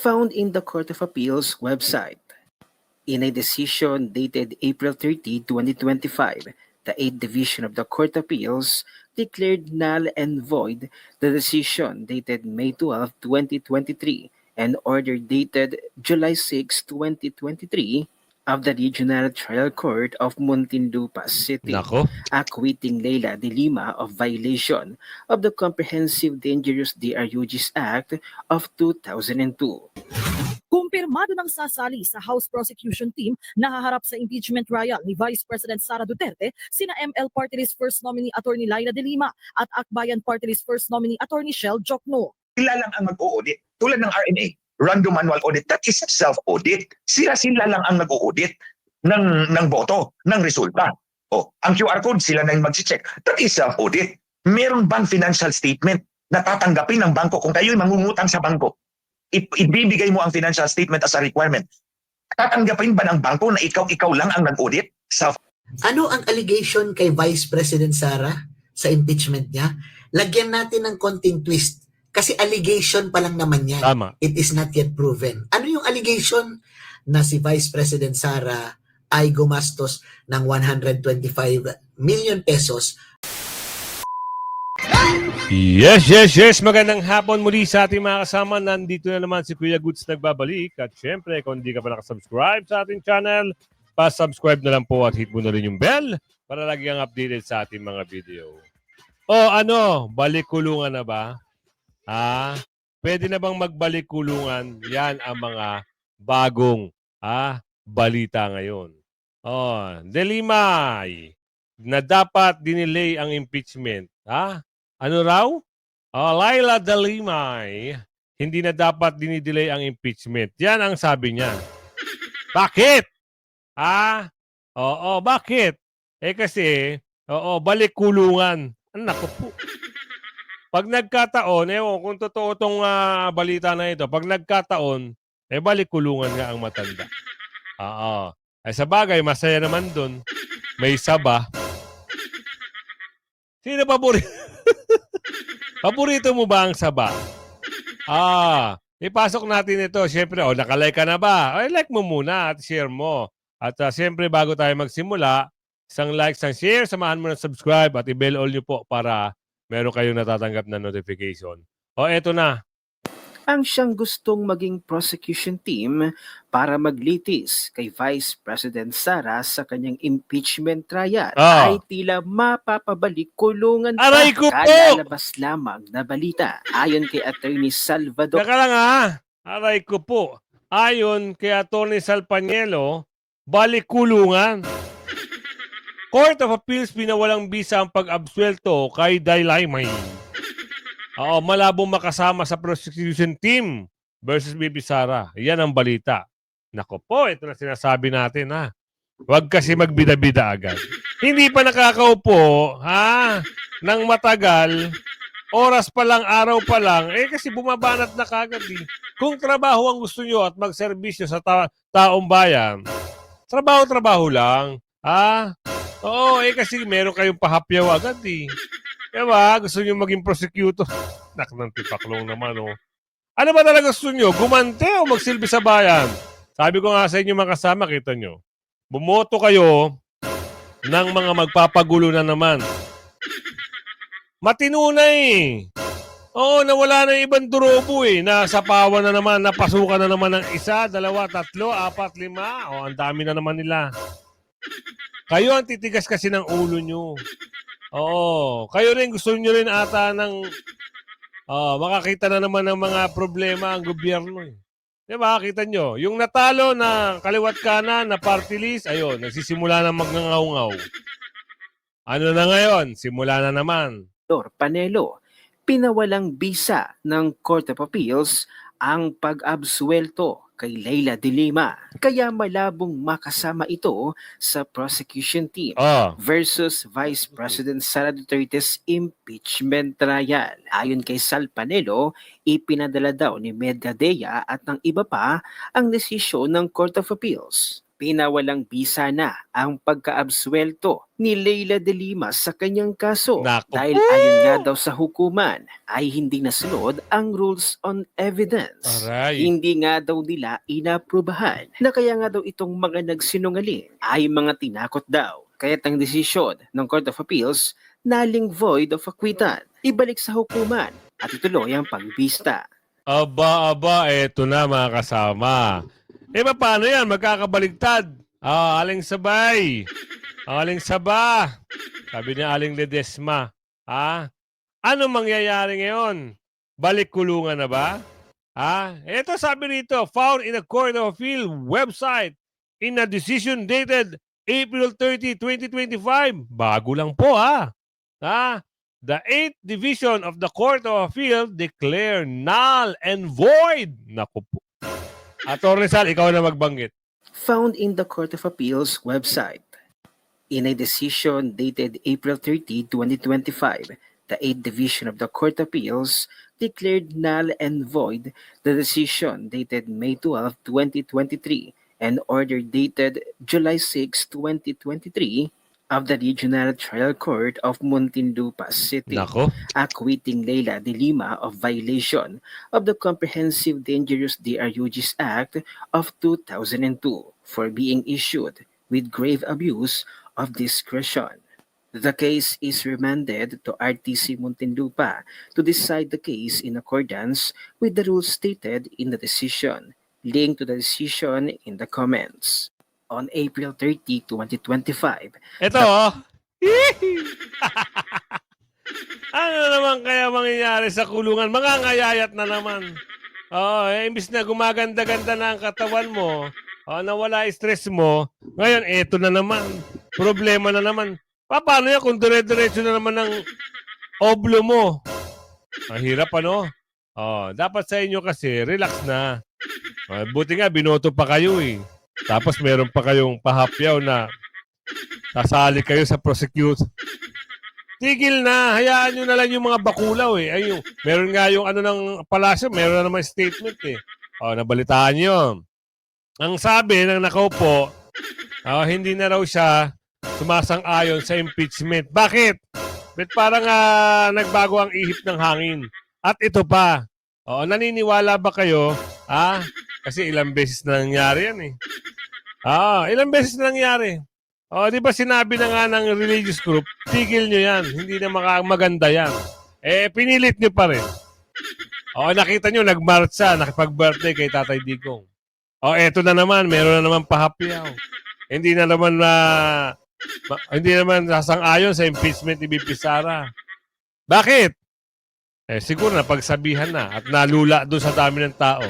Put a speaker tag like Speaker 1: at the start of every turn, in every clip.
Speaker 1: found in the Court of Appeals website. In a decision dated April 30, 2025, the 8th Division of the Court of Appeals declared null and void the decision dated May 12, 2023 and order dated July 6, 2023 of the Regional Trial Court of Muntinlupa City,
Speaker 2: Nako.
Speaker 1: acquitting Leila de Lima of violation of the Comprehensive Dangerous DRUGs Act of 2002.
Speaker 3: Kumpirmado ng sasali sa House Prosecution Team na haharap sa impeachment trial ni Vice President Sara Duterte sina ML Party List First Nominee Attorney Leila de Lima at Akbayan Party List First Nominee Attorney Shell Jokno.
Speaker 4: Sila lang ang mag-o-audit. Tulad ng RMA, Random Manual Audit, that is self-audit. Sila lang ang nag-o-audit ng boto, ng resulta. Ang QR code, sila na yung mag-check. That is self-audit. Meron bang financial statement na tatanggapin ng bangko kung kayo'y mangungutang sa bangko? Ibibigay mo ang financial statement as a requirement. Tatanggapin ba ng bangko na ikaw lang ang nag-audit?
Speaker 5: Ano ang allegation kay Vice President Sara sa impeachment niya? Lagyan natin ng konting twist. Kasi allegation pa lang naman yan.
Speaker 2: Tama.
Speaker 5: It is not yet proven. Ano yung allegation? Na si Vice President Sara ay gumastos ng 125 million pesos.
Speaker 2: Yes. Magandang hapon muli sa ating mga kasama. Nandito na naman si Kuya Goods nagbabalik. At syempre, kung hindi ka pa nakasubscribe sa ating channel, pa-subscribe na lang po at hit mo na rin yung bell para lagi kang updated sa ating mga video. Balik kulungan na ba? Pwede na bang magbalik kulungan? Yan ang mga bagong balita ngayon. Delimay na dapat dinelay ang impeachment. Ano raw? Leila de Limay, hindi na dapat dinidelay ang impeachment. Yan ang sabi niya. Bakit? Bakit? Kasi, balik kulungan. Naku po. Pag nagkataon, kung totoo itong balita na ito, pag nagkataon, balik kulungan nga ang matanda. Sa bagay, masaya naman dun. May saba. Sino paborito? Paborito mo ba ang saba? Ipasok natin ito. Siyempre, nakalike ka na ba? Like mo muna at share mo. At siyempre, bago tayo magsimula, isang like, isang share, samahan mo ng subscribe at i-bell all nyo po para meron kayong natatanggap na notification. Eto na.
Speaker 1: Ang siyang gustong maging prosecution team para maglitis kay Vice President Sara sa kanyang impeachment trial ay tila mapapabalik kulungan pa.
Speaker 2: Aray ko po!
Speaker 1: Kalalabas lamang na balita ayon kay Attorney Salvador.
Speaker 2: Teka lang Aray ko po. Ayon kay Attorney Salpanielo, balik kulungan. Court of Appeals pinawalang bisa ang pag-absuelto kay Daylaymay. Malabong makasama sa prosecution team versus Bibi Sara. Yan ang balita. Nako po, ito na sinasabi natin Huwag kasi magbida-bida agad. Hindi pa nakakaupo, nang matagal, oras pa lang, araw pa lang, kasi bumabanat na kagad Kung trabaho ang gusto nyo at magserbisyo sa taong bayan, trabaho lang. Kasi meron kayong pahapyaw agad Diba? Gusto nyo maging prosecutor? Ng tipaklong naman, Ano ba talaga gusto nyo? Gumante o magsilbi sa bayan? Sabi ko nga sa inyo mga kasama, kita nyo. Bumoto kayo ng mga magpapagulo na naman. Matino na nawala na ibang durobo Nasapawan na naman, napasukan na naman ng 1, 2, 3, 4, 5. Ang dami na naman nila. Kayo ang titigas kasi ng ulo nyo. Kayo rin gusto nyo rin ata ng makakita na naman ng mga problema ang gobyerno. Diba? Kita nyo, yung natalo na kaliwat kanan na party list, ayun, nagsisimula na magngangaw-ngaw. Ano na ngayon? Simula na naman.
Speaker 1: Panelo, pinawalang bisa ng Court of Appeals ang pag-absuelto kay Leila de Lima. Kaya malabong makasama ito sa prosecution team versus Vice President Sara Duterte's impeachment trial. Ayon kay Sal Panelo, ipinadala daw ni Medgadea at ng iba pa ang desisyon ng Court of Appeals. pinawalang bisa na ang pagkaabsuelto ni Leila de Lima sa kanyang kaso
Speaker 2: Nako
Speaker 1: dahil
Speaker 2: po!
Speaker 1: ayon nga daw sa hukuman ay hindi nasunod ang rules on evidence.
Speaker 2: Aray.
Speaker 1: Hindi nga daw nila inaprubahan na kaya nga daw itong mga nagsinungaling ay mga tinakot daw. Kaya't ang desisyon ng Court of Appeals naling void of acquittal. Ibalik sa hukuman at ituloy ang pagbista.
Speaker 2: Aba, eto na mga kasama. Paano yan? Magkakabaligtad. Aling sabay. Aling saba. Sabi niya Aling Ledesma. Ano mangyayari ngayon? Balik kulungan na ba? Ito sabi rito, found in a Court of Appeal website in a decision dated April 30, 2025. Bago lang po The 8th Division of the Court of Appeal declare null and void. Naku po. Atty. Sal, ikaw na magbanggit.
Speaker 1: Found in the Court of Appeals website. In a decision dated April 30, 2025, the 8th Division of the Court of Appeals declared null and void the decision dated May 12, 2023 and order dated July 6, 2023 of the Regional Trial Court of Muntinlupa City,
Speaker 2: Nako.
Speaker 1: acquitting Leila de Lima of violation of the Comprehensive Dangerous DRUGs Act of 2002 for being issued with grave abuse of discretion. The case is remanded to RTC Muntinlupa to decide the case in accordance with the rules stated in the decision. Link to the decision in the comments. On April 30, 2025,
Speaker 2: Ito Ano naman kaya mangyayari sa kulungan? Mangangayayat na naman. Imbis na gumaganda-ganda na ang katawan mo, nawala stress mo, ngayon eto na naman. Problema na naman. Paano yan kung dire-diretso na naman ng oblo mo? Ang hirap dapat sa inyo kasi relax na. Buti nga binoto pa kayo eh. Tapos meron pa kayong pahapyaw na sasali kayo sa prosecution. Tigil na, hayaan nyo na lang yung mga bakulaw eh. Meron nga yung ng palasyo, meron na naman statement eh. Nabalitaan nyo. Ang sabi ng nakaupo, hindi na raw siya sumasang-ayon sa impeachment. Bakit? Parang nagbago ang ihip ng hangin. At ito pa, naniniwala ba kayo? Kasi ilang beses na nangyari yan eh. Ilang beses na nangyari. Di ba sinabi na nga ng religious group, tigil nyo yan, hindi na maganda yan. Pinilit nyo pa rin. Nakita nyo, nagmarcha, nakipag-birthday kay Tatay Digong. Eto na naman, meron na naman pahapyaw. Hindi naman sasang-ayon sa impeachment ni BP Sara. Bakit? Siguro na pagsabihan na at nalula doon sa dami ng tao.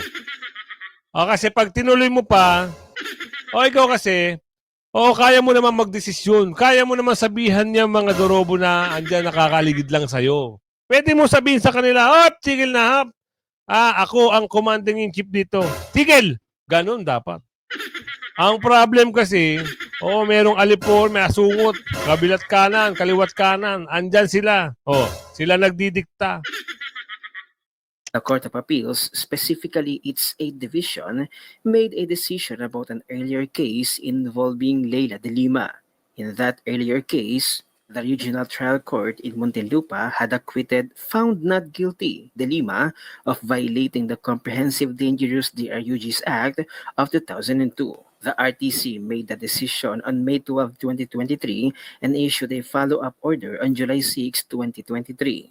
Speaker 2: Kasi pag tinuloy mo pa, ikaw kasi, kaya mo naman magdesisyon. Kaya mo naman sabihan niya mga dorobo na andyan nakakaligid lang sa'yo. Pwede mo sabihin sa kanila, tigil na hap. Ako ang commanding in chief dito. Tigil! Ganon dapat. Ang problem kasi, merong alipor, may asungot, kabilat kanan, kaliwat kanan, andyan sila. Sila nagdidikta.
Speaker 1: The Court of Appeals, specifically its 8th Division, made a decision about an earlier case involving Leila de Lima. In that earlier case, the Regional Trial Court in Muntinlupa had found not guilty de Lima of violating the Comprehensive Dangerous DRUGs Act of 2002. The RTC made the decision on May 12, 2023 and issued a follow-up order on July 6, 2023.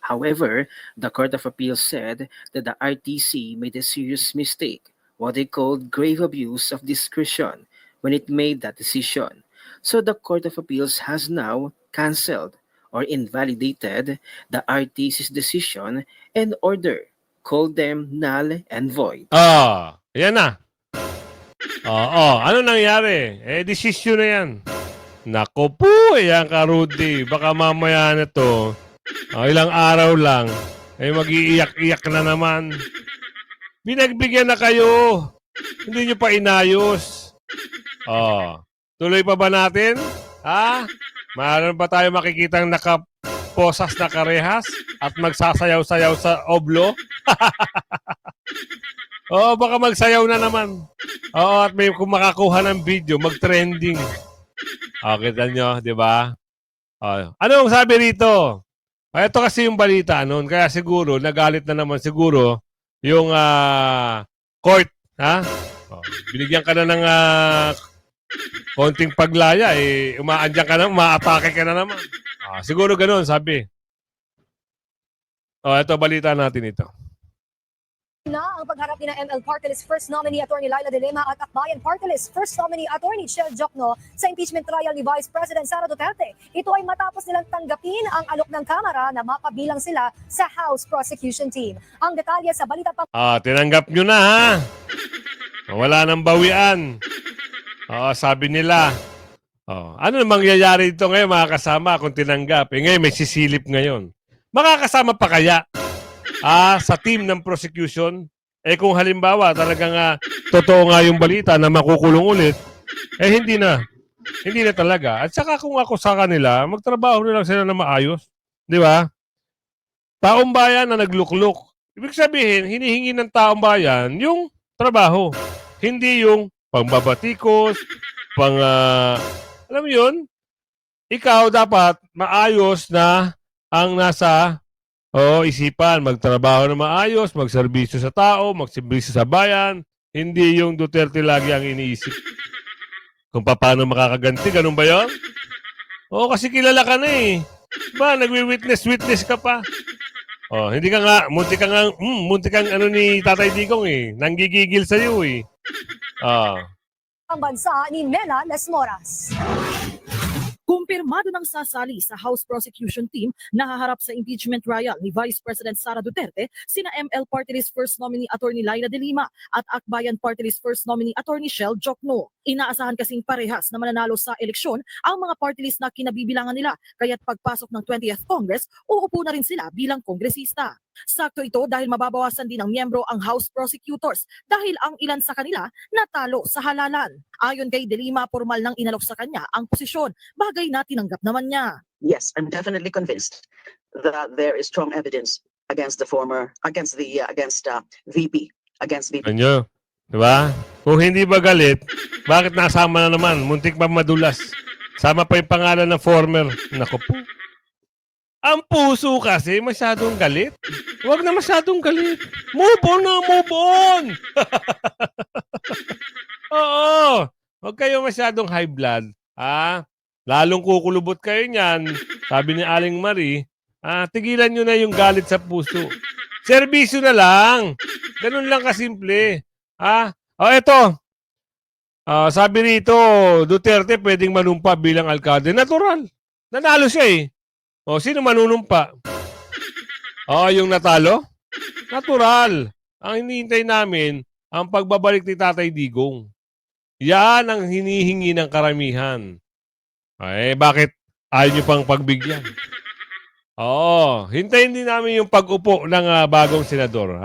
Speaker 1: However, the Court of Appeals said that the RTC made a serious mistake, what they called grave abuse of discretion, when it made that decision. So the Court of Appeals has now cancelled or invalidated the RTC's decision and order, called them null and void.
Speaker 2: Yan na. Ano nangyari? Desisyon na yan. Nako po, yan ka Rudy. Baka mamaya na to. Ilang araw lang, mag-iiyak-iyak na naman. Binagbigyan na kayo. Hindi nyo pa inayos. Tuloy pa ba natin? Mayroon ba tayo makikitang nakaposas na karehas at magsasayaw-sayaw sa oblo? Baka magsayaw na naman. Oo, at may kung makakuha ng video, mag-trending. Kita nyo, di ba? Ano ang sabi rito? Ito kasi yung balita noon. Kaya siguro, nagalit na naman siguro yung court. Ha? Binigyan ka na ng konting paglaya. Umaandyan ka na, umaatake ka na naman. Siguro ganun, sabi. Ito, balita natin ito.
Speaker 6: Na ang pagharap ni ML Party List First Nominee Attorney Laila De Lima at Akbayan Party List First Nominee Attorney Shel Jokno sa impeachment trial ni Vice President Sara Duterte. Ito ay matapos nilang tanggapin ang alok ng Kamara na mapabilang sila sa House Prosecution Team. Ang detalye sa balita pa.
Speaker 2: Tinanggap nyo na, ha? Wala nang bawian. Sabi nila. Ano namang mangyayari dito ngayon, mga kasama, kung tinanggap? Ngayon, may sisilip ngayon. Makakasama pa kaya? Sa team ng prosecution, kung halimbawa talagang totoo nga yung balita na makukulong ulit, hindi na. Hindi na talaga. At saka kung ako sa kanila, magtrabaho na lang sila na maayos. Di ba? Taong bayan na naglukluk. Ibig sabihin, hinihingi ng taong bayan yung trabaho. Hindi yung pangbabatikos, alam mo yun? Ikaw dapat maayos na ang nasa isipan, magtrabaho na maayos, magserbisyo sa tao, magserbisyo sa bayan. Hindi yung Duterte lagi ang iniisip. Kung paano makakaganti, ganun ba yun? Kasi kilala ka na eh. Ba, nagwi-witness ka pa. Hindi ka nga, munti kang ano ni Tatay Digong eh. Nanggigigil sa'yo eh.
Speaker 6: Ang bansa ni Mena Lesmoras.
Speaker 3: Kumpirmado ng sasali sa House Prosecution Team na haharap sa impeachment trial ni Vice President Sara Duterte sina ML Party List First Nominee Attorney Laila De Lima at Akbayan Party List First Nominee Attorney Shel Jokno. Inaasahan kasing parehas na mananalo sa eleksyon ang mga party list na kinabibilangan nila, kaya't pagpasok ng 20th Congress, uupo na rin sila bilang kongresista. Sakto ito dahil mababawasan din ng miyembro ang House Prosecutors dahil ang ilan sa kanila natalo sa halalan. Ayon kay De Lima, formal nang inalok sa kanya ang posisyon, bagay na tinanggap naman niya.
Speaker 7: Yes, I'm definitely convinced that there is strong evidence against the VP.
Speaker 2: Anyo, di ba? Kung hindi ba galit, bakit nasama na naman? Muntik pa madulas. Sama pa yung pangalan ng former. Naku po. Ang puso kasi masyadong galit. Huwag na masyadong galit. Move on na, move on! Oo. Huwag kayo masyadong high blood. Lalong kukulubot kayo niyan. Sabi ni Aling Marie, tigilan nyo na yung galit sa puso. Serbisyo na lang. Ganun lang kasimple. Eto. Sabi rito, Duterte pwedeng manumpa bilang alkalde. Natural. Nanalo siya eh. Sino manunumpa? Yung natalo? Natural. Ang hinihintay namin, ang pagbabalik ni Tatay Digong. Yan ang hinihingi ng karamihan. Bakit ayaw nyo pang pagbigyan? Hintayin din namin yung pag-upo ng bagong senador.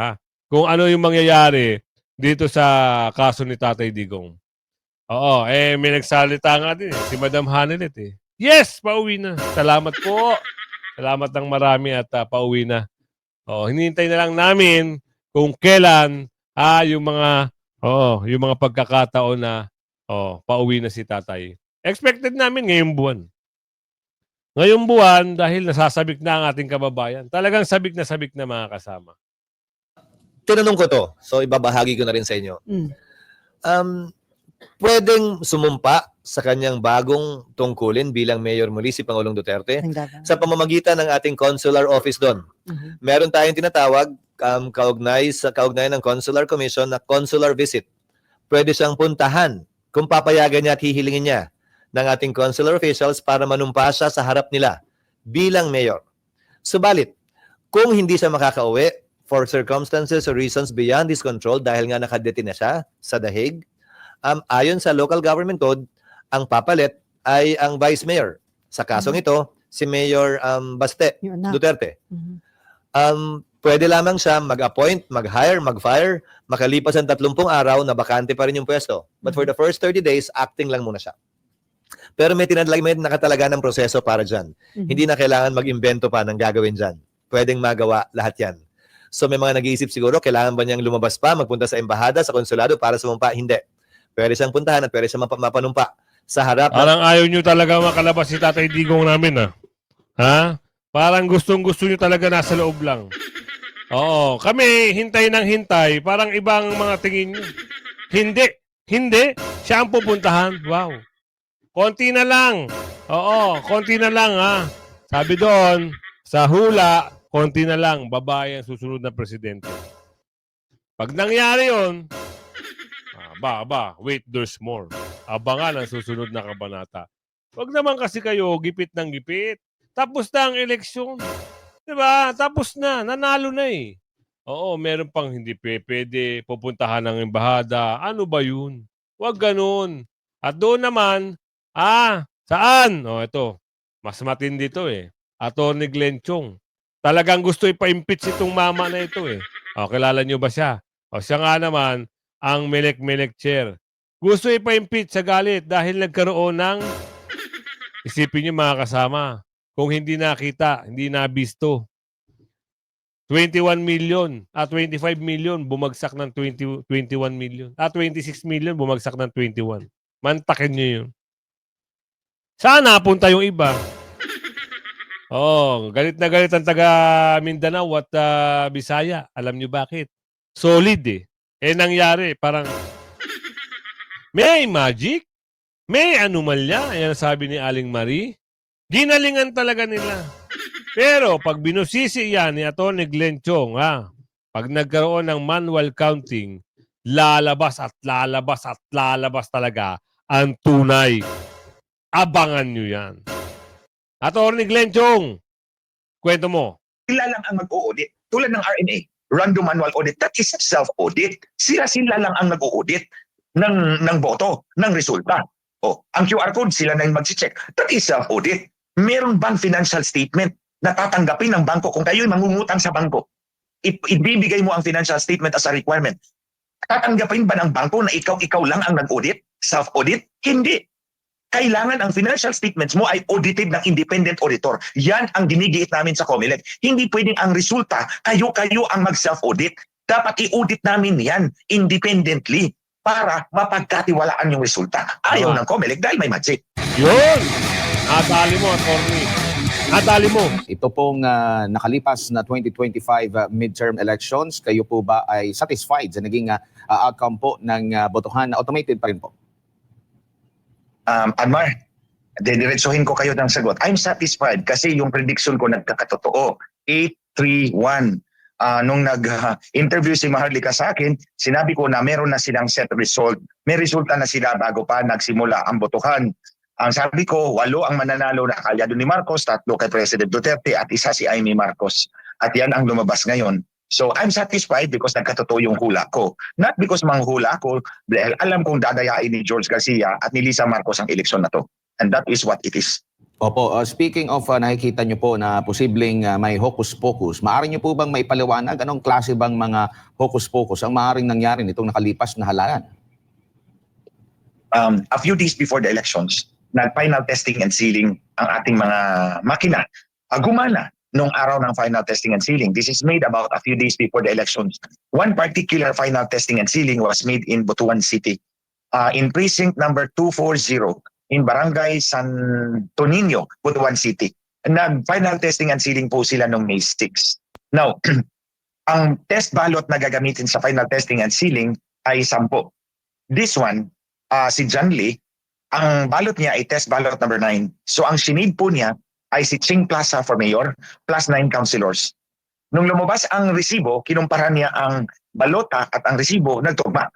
Speaker 2: Kung ano yung mangyayari dito sa kaso ni Tatay Digong. May nagsalita nga din si Madam Hanelet eh. Yes, pauwi na. Salamat po. Salamat ng marami at pauwi na. Hinihintay na lang namin kung kailan yung mga pagkakataon na pauwi na si Tatay. Expected namin ngayong buwan. Ngayong buwan dahil nasasabik na ang ating kababayan. Talagang sabik na mga kasama.
Speaker 8: Tinanong ko to, so ibabahagi ko na rin sa inyo. Pwedeng sumumpa sa kanyang bagong tungkulin bilang mayor muli si Pangulong Duterte sa pamamagitan ng ating consular office doon. Meron tayong tinatawag kaugnayan ng consular commission na consular visit. Pwede siyang puntahan kung papayagan niya at hihilingin niya ng ating consular officials para manumpa siya sa harap nila bilang mayor. Subalit, kung hindi siya makakauwi for circumstances or reasons beyond his control dahil nga nakadete na siya sa The Hague, ayon sa local government code, ang papalit ay ang vice mayor. Sa kasong ito, si Mayor Baste Duterte. Pwede lamang siya mag-appoint, mag-hire, mag-fire, makalipas ang 30 araw na bakante pa rin yung pwesto. But for the first 30 days, acting lang muna siya. Pero may nakatalaga ng proseso para dyan. Hindi na kailangan mag-imbento pa ng gagawin dyan. Pwedeng magawa lahat yan. So may mga nag-iisip siguro, kailangan ba niyang lumabas pa, magpunta sa embahada, sa konsulado para sumumpa? Hindi. pwede siyang puntahan at pwede siyang mapanumpa sa harap ng
Speaker 2: Parang ayaw nyo talaga makalabas si Tatay Digong namin, ha? Parang gustong-gusto nyo talaga nasa loob lang. Oo, kami hintay ng hintay, parang ibang mga tingin nyo. Hindi. Siya ang pupuntahan. Wow. Konti na lang. Oo, konti na lang, ha? Sabi doon, sa hula, konti na lang, babae ang susunod na presidente. Pag nangyari yun, wait, there's more. Abangan ang susunod na kabanata. Huwag naman kasi kayo gipit ng gipit. Tapos na ang eleksyon. Diba? Tapos na. Nanalo na eh. Oo, meron pang hindi pwede pupuntahan ng embahada. Ano ba yun? Huwag ganun. At doon naman, saan? Ito. Mas matindi to eh. Attorney Glenn Chong. Talagang gusto ipa-impeach itong mama na ito eh. Kilala nyo ba siya? Siya nga naman, ang Melek-Melek Chair. Gusto ipa-impeach sa galit dahil nagkaroon ng, isipin nyo mga kasama, kung hindi nakita, hindi nabisto, 21 million, 25 million, bumagsak ng 21 million. 26 million, bumagsak ng 21. Mantakin nyo yun. Saan napunta yung iba? Galit na galit ang taga Mindanao at Bisaya. Alam nyo bakit? Solid eh. Nangyari, parang may magic, may anomalya. Ayan sabi ni Aling Marie. Ginalingan talaga nila. Pero pag binusisi yan ni Atty. Glenn Chong, pag nagkaroon ng manual counting, lalabas talaga ang tunay. Abangan nyo yan. Atty. Glenn Chong, kwento mo.
Speaker 4: Sila lang ang mag-audit. Tulad ng RNA, Random Manual Audit, that is self-audit. Sila lang ang nag-audit ng boto, ng resulta. Ang QR code, sila na yung mag-check. That is self-audit. Meron bang financial statement na tatanggapin ng bangko kung kayo'y mangungutang sa bangko? Ibibigay mo ang financial statement as a requirement. Tatanggapin ba ng bangko na ikaw lang ang nag-audit? Self-audit? Hindi. Kailangan ang financial statements mo ay audited ng independent auditor. Yan ang ginigiit namin sa COMELEC. Hindi pwedeng ang resulta, kayo ang mag-self-audit. Dapat i-audit namin yan independently para mapagkatiwalaan yung resulta. Ayaw ng COMELEC dahil may magic.
Speaker 2: Yun! Nadali mo, attorney. Nadali mo.
Speaker 9: Ito pong nakalipas na 2025 midterm elections, kayo po ba ay satisfied sa naging outcome po ng botohan na automated pa rin po?
Speaker 4: Anmar, didiretsuhin ko kayo ng sagot. I'm satisfied kasi yung prediction ko nagkakatotoo. 8-3-1. Nung nag-interview si Maharlika sa akin, sinabi ko na meron na silang set result. May resulta na sila bago pa nagsimula ang botohan. Ang sabi ko, 8 ang mananalo na kalyado ni Marcos, 3 kay President Duterte at 1 si Amy Marcos. At yan ang lumabas ngayon. So I'm satisfied because nagkatotoo yung hula ko. Not because manghula ko, dahil alam kong dadayain ni George Garcia at ni Lisa Marcos ang eleksyon na to. And that is what it is.
Speaker 9: Opo, speaking of nakikita nyo po na posibleng may hocus-pocus, maaari nyo po bang maipaliwanag anong klase bang mga hocus-pocus ang maaaring nangyari nitong nakalipas na halalan?
Speaker 4: A few days before the elections, nag-final testing and sealing ang ating mga makina. Gumana nung araw ng final testing and sealing. This is made about a few days before the elections. One particular final testing and sealing was made in Butuan City, in precinct number 240 in Barangay San Tonino, Butuan City. Nag-final testing and sealing po sila noong May 6. Now, ang test ballot na gagamitin sa final testing and sealing ay 10. This one, si John Lee, ang ballot niya ay test ballot number 9. So ang sinid po niya ay si Ching Plaza for mayor plus 9 councilors. Nung lumabas ang resibo, kinumpara niya ang balota at ang resibo, nagtugma.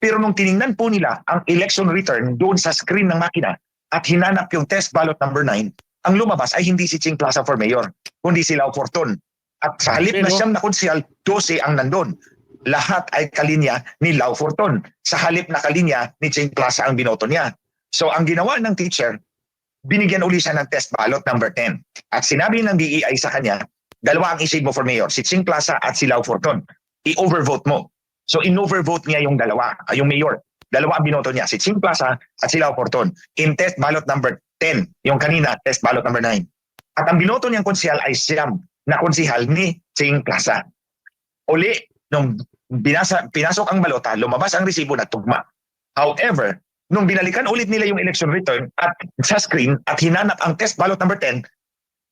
Speaker 4: Pero nung tiningnan po nila ang election return doon sa screen ng makina at hinanap yung test ballot number 9, ang lumabas ay hindi si Ching Plaza for mayor, kundi si Lau Fortun. At sa halip na siyang na konsyal, 12 ang nandun. Lahat ay kalinya ni Lau Fortun. Sa halip na kalinya ni Ching Plaza ang binoto niya. So ang ginawa ng teacher, binigyan uli siya ng test ballot number 10. At sinabi ng DEI sa kanya, 2 ang isig mo for mayor, si Ching Plaza at si Lau Fortun. I-overvote mo. So in-overvote niya yung yung mayor. 2 ang binoto niya, si Ching Plaza at si Lau Fortun. In test ballot number 10, yung kanina, test ballot number 9. At ang binoto niyang konsyal ay siyam na konsihal ni Ching Plaza. Uli, nung pinasok ang balota, lumabas ang resibo na tugma. However, nung binalikan ulit nila yung election return at sa screen at hinanap ang test ballot number 10,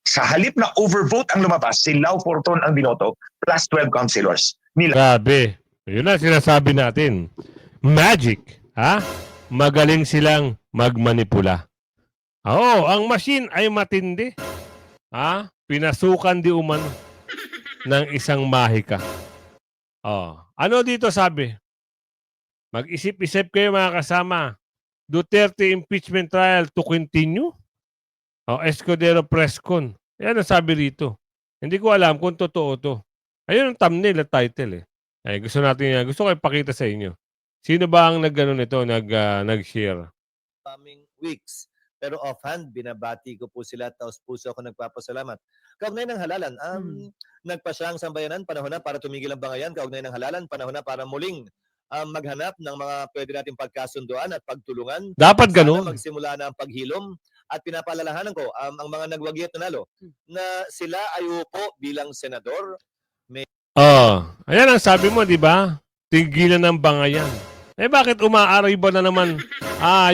Speaker 4: sa halip na overvote ang lumabas, si Lau Forton ang binoto plus 12 councilors.
Speaker 2: Grabe. Yun na sinasabi natin. Magic. Ha? Magaling silang magmanipula. Oo, ang machine ay matindi. Ha? Pinasukan di umano ng isang mahika. Oh. Ano dito sabi? Mag-isip-isip kayo mga kasama. Duterte impeachment trial to continue? O, Escudero press con. Yan ang sabi rito. Hindi ko alam kung totoo to. Ayun ang thumbnail at title eh. Ay, gusto natin yan. Gusto ko ipakita sa inyo. Sino ba ang nag-ano nito, nag-share?
Speaker 8: Coming weeks. Pero offhand, binabati ko po sila, taos puso ako nagpapasalamat. Kaugnay ng halalan, nagpasya ang sambayanan, panahon na para tumigil ang bangayan. Kaugnay ng halalan, panahon na para muling maghanap ng mga pwede nating pagkasunduan at pagtulungan.
Speaker 2: Dapat
Speaker 8: Sana
Speaker 2: ganun.
Speaker 8: magsimula na ang paghilom at pinapaalalahanan ko ang mga nagwagi at nanalo na sila ay upo bilang senador.
Speaker 2: Oh, ayan ang sabi mo, di ba? Tigilan ng bangayan. Eh bakit umaaray ba na naman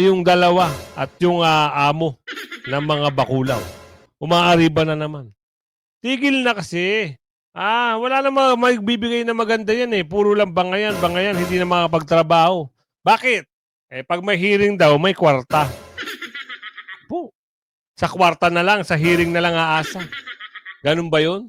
Speaker 2: yung dalawa at yung amo ng mga bakulaw? Umaari ba na naman? Tigil na kasi. Wala namang magbibigay na maganda yan eh. Puro lang bangayan, hindi na makapagtrabaho. Bakit? Eh pag may hearing daw, may kwarta. Po. Sa kwarta na lang, sa hearing na lang aasa. Ganun ba yun?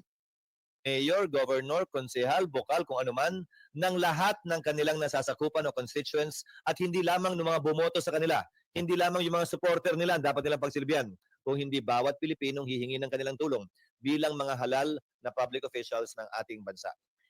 Speaker 8: Mayor, governor, konsehal, bokal, kung anuman, ng lahat ng kanilang nasasakupan o constituents at hindi lamang ng mga bumoto sa kanila, hindi lamang yung mga supporter nila dapat nilang pagsilbihan, kung hindi bawat Pilipinong hihingi ng kanilang tulong bilang mga halal na public officials ng ating bansa.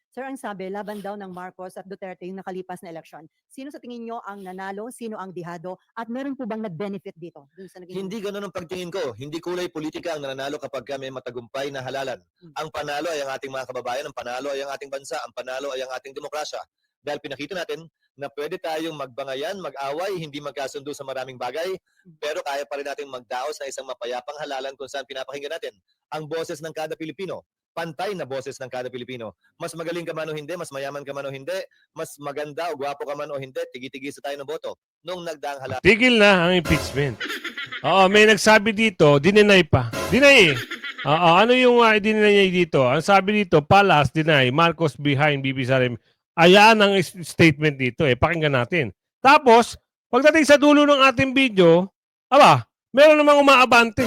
Speaker 10: Sir, ang sabi, laban daw ng Marcos at Duterte yung nakalipas na eleksyon. Sino sa tingin nyo ang nanalo, sino ang dihado, at meron po bang nag-benefit dito? Dun sa naging...
Speaker 8: Hindi ganun ang pagtingin ko. Hindi kulay politika ang nananalo kapag may matagumpay na halalan. Ang panalo ay ang ating mga kababayan, ang panalo ay ang ating bansa, ang panalo ay ang ating demokrasya. Dahil pinakita natin na pwede tayong magbangayan, mag-away, hindi magkasundo sa maraming bagay, pero kaya pa rin natin magdaos na isang mapayapang halalan kung saan pinapakinggan natin ang boses ng kada Pilipino. Pantay na boses ng kada Pilipino. Mas magaling ka man o hindi, mas mayaman ka man o hindi, mas maganda o gwapo ka man o hindi, tigi-tigi sa tayo ng boto. Nung nagdaang halalan.
Speaker 2: Tigil na ang impeachment. Oo, may nagsabi dito, dinenay pa. Dinay eh. Oo, ano yung dinenay dito? Ang sabi dito, Palas, deny, Marcos behind, BP Sara. Ayan ang statement dito eh. Pakinggan natin. Tapos, pagdating sa dulo ng ating video, meron namang umaabante.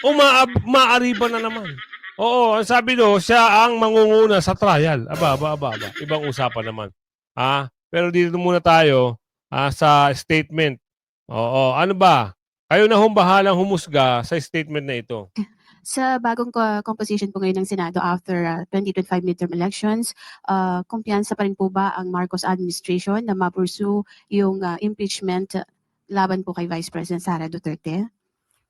Speaker 2: Umaariba na naman. Oo, ang sabi do, siya ang mangunguna sa trial. Aba. Ibang usapan naman. Pero dito muna tayo sa statement. Oo, ano ba? Kayo na bahalang humusga sa statement na ito.
Speaker 11: Sa bagong composition po ngayon ng Senado after 2025 midterm elections, kumpiyansa pa rin po ba ang Marcos administration na ma-pursue yung impeachment laban po kay Vice President Sara Duterte?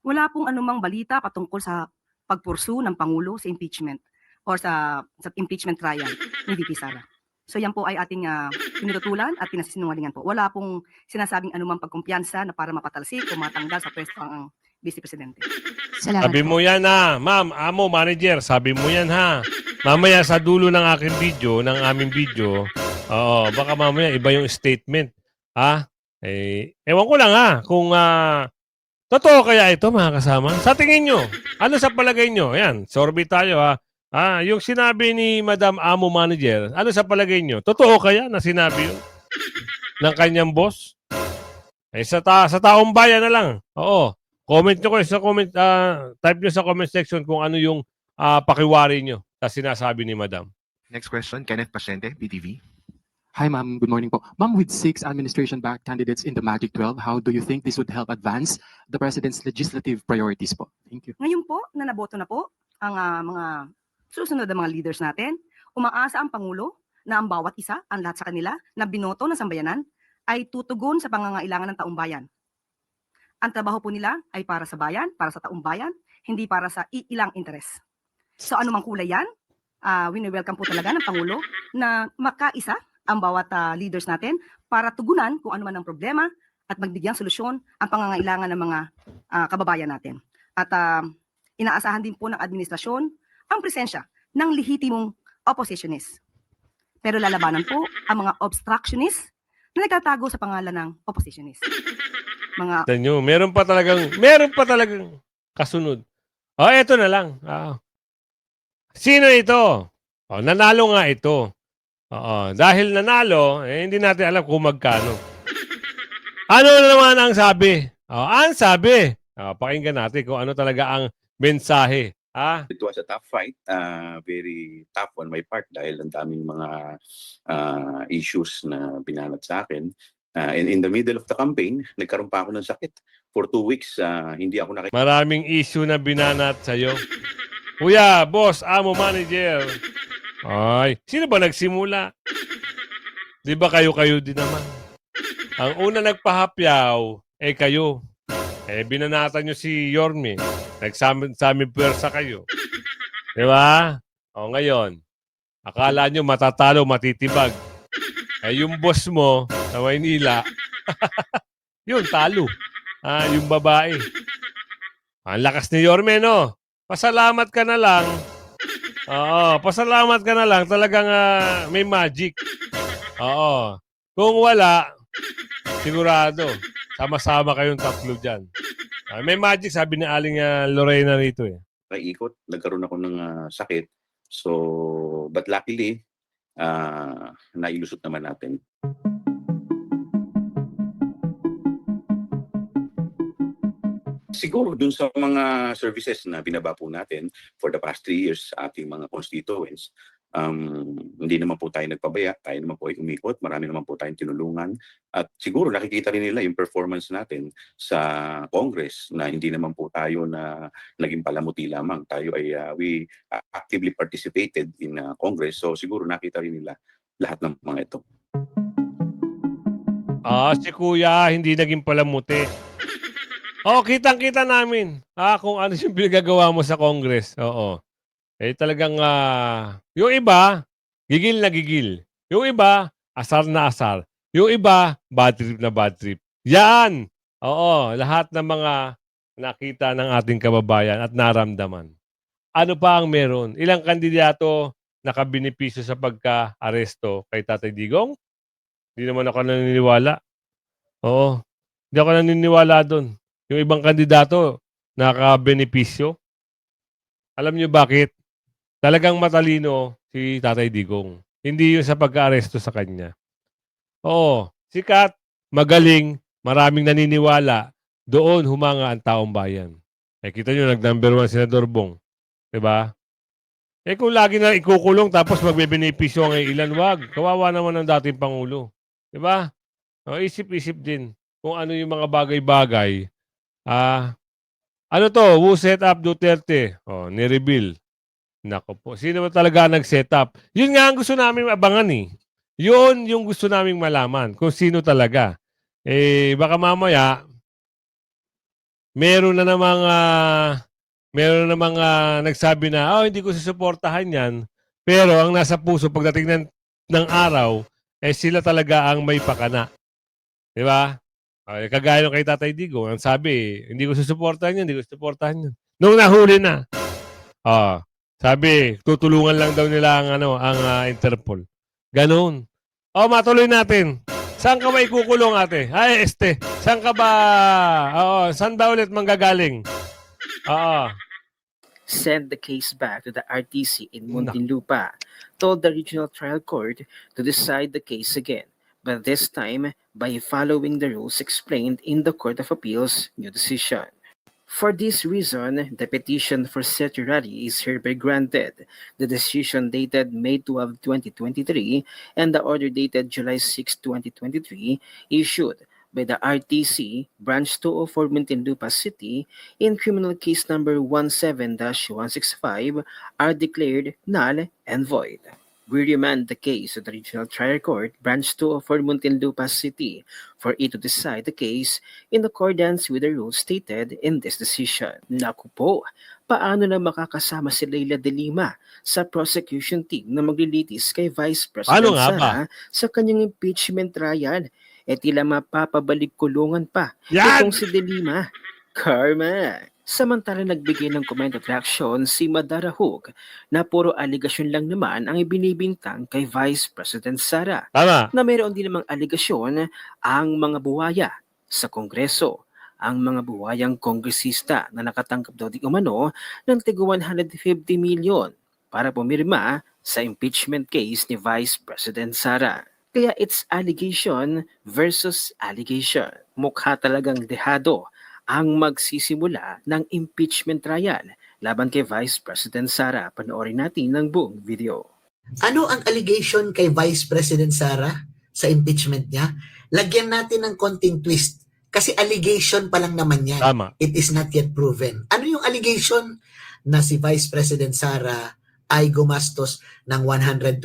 Speaker 12: Wala pong anumang balita patungkol sa pagpursu ng Pangulo sa impeachment or sa impeachment trial ni VP Sara. So yan po ay ating pinututulan at pinasisinungalingan po. Wala pong sinasabing anumang pagkumpiyansa na para mapatalsik o matanggal sa pwesto ang Vice Presidente.
Speaker 11: Salamat
Speaker 2: Sabi
Speaker 11: po.
Speaker 2: mo yan ma'am, amo, manager, sabi mo yan Mamaya sa dulo ng aking video, ng aming video, baka mamaya iba yung statement. Ewan ko lang kung totoo kaya ito mga kasama? Sa tingin nyo, ano sa palagay nyo? Ayan, sorby tayo yung sinabi ni Madam Amo Manager, ano sa palagay nyo? Totoo kaya na sinabi yun ng kanyang boss? Sa taong bayan na lang. Oo. Comment nyo kayo sa comment, type nyo sa comment section kung ano yung pakiwari nyo sa sinasabi ni Madam.
Speaker 13: Next question, Kenneth Pasyente, PTV.
Speaker 14: Hi, ma'am. Good morning po. Ma'am, with 6 administration-backed candidates in the Magic 12, how do you think this would help advance the President's legislative priorities po? Thank you.
Speaker 12: Ngayon po, na naboto na po ang mga susunod na mga leaders natin, umaasa ang Pangulo na ang bawat isa, ang lahat sa kanila, na binoto ng sambayanan, ay tutugon sa pangangailangan ng taong bayan. Ang trabaho po nila ay para sa bayan, para sa taong bayan, hindi para sa ilang interes. So anumang kulay yan, wini-welcome po talaga ng Pangulo na makaisa ang bawat leaders natin para tugunan kung ano man ang problema at magbigyang solusyon ang pangangailangan ng mga kababayan natin. At inaasahan din po ng administrasyon ang presensya ng lehitimong oppositionist. Pero lalabanan po ang mga obstructionist na nagtatago sa pangalan ng oppositionist. Mga
Speaker 2: Tanyo, meron pa talagang kasunod. Eto na lang. Sino ito? Nanalo nga ito. Dahil nanalo, hindi natin alam kung magkano. Ano naman ang sabi? Ang sabi. Pakinggan natin kung ano talaga ang mensahe.
Speaker 15: It was a tough fight, very tough on my part dahil ang daming mga issues na binanat sa akin. And in the middle of the campaign, nagkaroon pa ako ng sakit. For 2 weeks, hindi ako nakikita.
Speaker 2: Maraming issue na binanat sa'yo. Kuya, boss, amo, manager. Ay, sino ba nagsimula? Di ba kayo-kayo din naman? Ang una nagpahapyaw, kayo. Binanatan nyo si Yorme. Nagsami puwersa kayo. Di ba? Ngayon, akala nyo matatalo, matitibag. Yung boss mo sa Maynila, yun, talo. Yung babae. Ang lakas ni Yorme, no? Pasalamat ka na lang. Pasalamat ka na lang. Talagang may magic. Kung wala, sigurado, sama-sama kayong tatlo dyan. May magic, sabi ni Aling Lorena rito.
Speaker 15: Ikot, nagkaroon ako ng sakit. So, but luckily, nailusot naman natin. Siguro dun sa mga services na binaba po natin for the past 3 years sa ating mga constituents, hindi naman po tayo nagpabaya, tayo naman po ay umikot, marami naman po tayong tinulungan. At siguro nakikita rin nila yung performance natin sa Congress na hindi naman po tayo na naging palamuti lamang. Tayo ay we actively participated in Congress. So siguro nakita rin nila lahat ng mga ito.
Speaker 2: Si Kuya hindi naging palamuti. Kitang-kita namin kung ano yung pinagagawa mo sa Congress. Talagang yung iba, gigil na gigil. Yung iba, asar na asar. Yung iba, bad trip na bad trip. Yan! Lahat ng mga nakita ng ating kababayan at naramdaman. Ano pa ang meron? Ilang kandidato nakabinipisyo sa pagka-aresto kay Tatay Digong? Hindi naman ako naniniwala. Hindi ako naniniwala doon. Yung ibang kandidato, nakabenepisyo. Alam niyo bakit? Talagang matalino si Tatay Digong. Hindi yun sa pagka-aresto sa kanya. Sikat, magaling, maraming naniniwala. Doon humanga ang taong bayan. Kita nyo, nag-number 1 Senador Bong. Diba? Kung lagi na ikukulong tapos magbebenepisyo ang ilan, wag. Kawawa naman ang dating Pangulo. Diba? Isip-isip din kung ano yung mga bagay-bagay. Ano to? Who set up Duterte? Ni-reveal. Nako po. Sino ba talaga nag-set up? Yun nga ang gusto namin abangan Yun yung gusto namin malaman. Kung sino talaga. Baka mamaya, meron na namang nagsabi na, hindi ko susuportahan yan. Pero ang nasa puso, pagdating ng araw, sila talaga ang may pakana. Di ba? Kagaya nung kay Tatay Digong, ang sabi, hindi ko susuportahan yan. Nung nahuli na, sabi, tutulungan lang daw nila ang Interpol. Ganun. Matuloy natin. Saan ka ba ikukulong, ate? Saan ka ba? Saan ba ulit manggagaling?
Speaker 1: Send the case back to the RTC in Muntinlupa, told the Regional Trial Court to decide the case again, but this time by following the rules explained in the Court of Appeals' new decision. For this reason, the petition for certiorari is hereby granted. The decision dated May 12, 2023 and the order dated July 6, 2023 issued by the RTC Branch 204 Muntinlupa City in criminal case number 17-165 are declared null and void. We remand the case to the Regional Trial Court, Branch 204 Muntinlupa City, for it to decide the case in accordance with the rules stated in this decision. Naku po, paano na makakasama si Leila de Lima sa prosecution team na maglilitis kay Vice President Sara sa kanyang impeachment trial? Tila mapapabalik kulungan pa itong si de Lima. Karma! Samantala nagbigay ng comment at reaksyon si Madara Hook na puro aligasyon lang naman ang ibinibintang kay Vice President Sara
Speaker 2: Tama.
Speaker 1: na mayroon din namang aligasyon ang mga buwaya sa Kongreso. Ang mga buwayang kongresista na nakatanggap daw di umano ng tig 150 milyon para pumirma sa impeachment case ni Vice President Sara. Kaya it's allegation versus allegation. Mukha talagang dehado ang magsisimula ng impeachment trial laban kay Vice President Sara. Panoorin natin ang buong video.
Speaker 5: Ano ang allegation kay Vice President Sara sa impeachment niya? Lagyan natin ng konting twist. Kasi allegation pa lang naman yan.
Speaker 2: Tama.
Speaker 5: It is not yet proven. Ano yung allegation? Na si Vice President Sara ay gumastos ng 125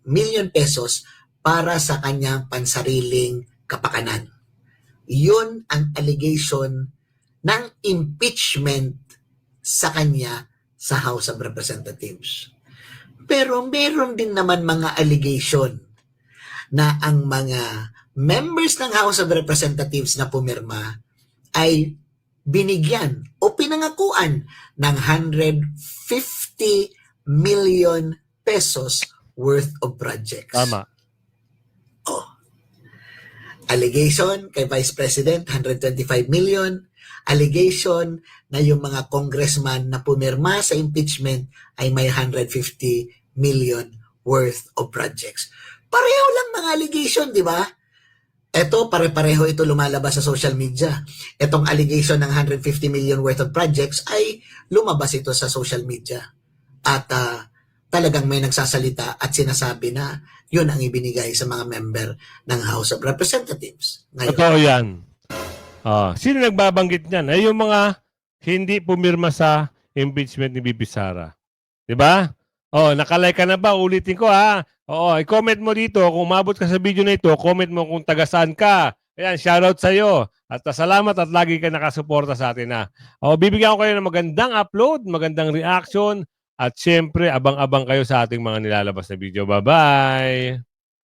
Speaker 5: million pesos para sa kanyang pansariling kapakanan. Yun ang allegation ng impeachment sa kanya sa House of Representatives. Pero meron din naman mga allegation na ang mga members ng House of Representatives na pumirma ay binigyan o pinangakuan ng 150 million pesos worth of projects.
Speaker 2: Tama.
Speaker 5: Allegation kay Vice President, 125 million. Allegation na yung mga congressman na pumirma sa impeachment ay may 150 million worth of projects. Pareho lang mga allegation, di ba? Ito, pare-pareho ito lumalabas sa social media. Itong allegation ng 150 million worth of projects ay lumabas ito sa social media. At talagang may nagsasalita at sinasabi na yun ang ibinigay sa mga member ng House of Representatives. Ngayon,
Speaker 2: Totoo yan. Sino nagbabanggit niyan? Ay yung mga hindi pumirma sa impeachment ni Bibi Sara. Diba? Nakalike ka na ba? Ulitin ko ha. I-comment mo dito. Kung umabot ka sa video na ito, comment mo kung taga saan ka. Ayan, shoutout sa'yo. At salamat at lagi ka nakasuporta sa atin ha. Bibigyan ko kayo ng magandang upload, magandang reaction. At syempre, abang-abang kayo sa ating mga nilalabas na video. Bye-bye!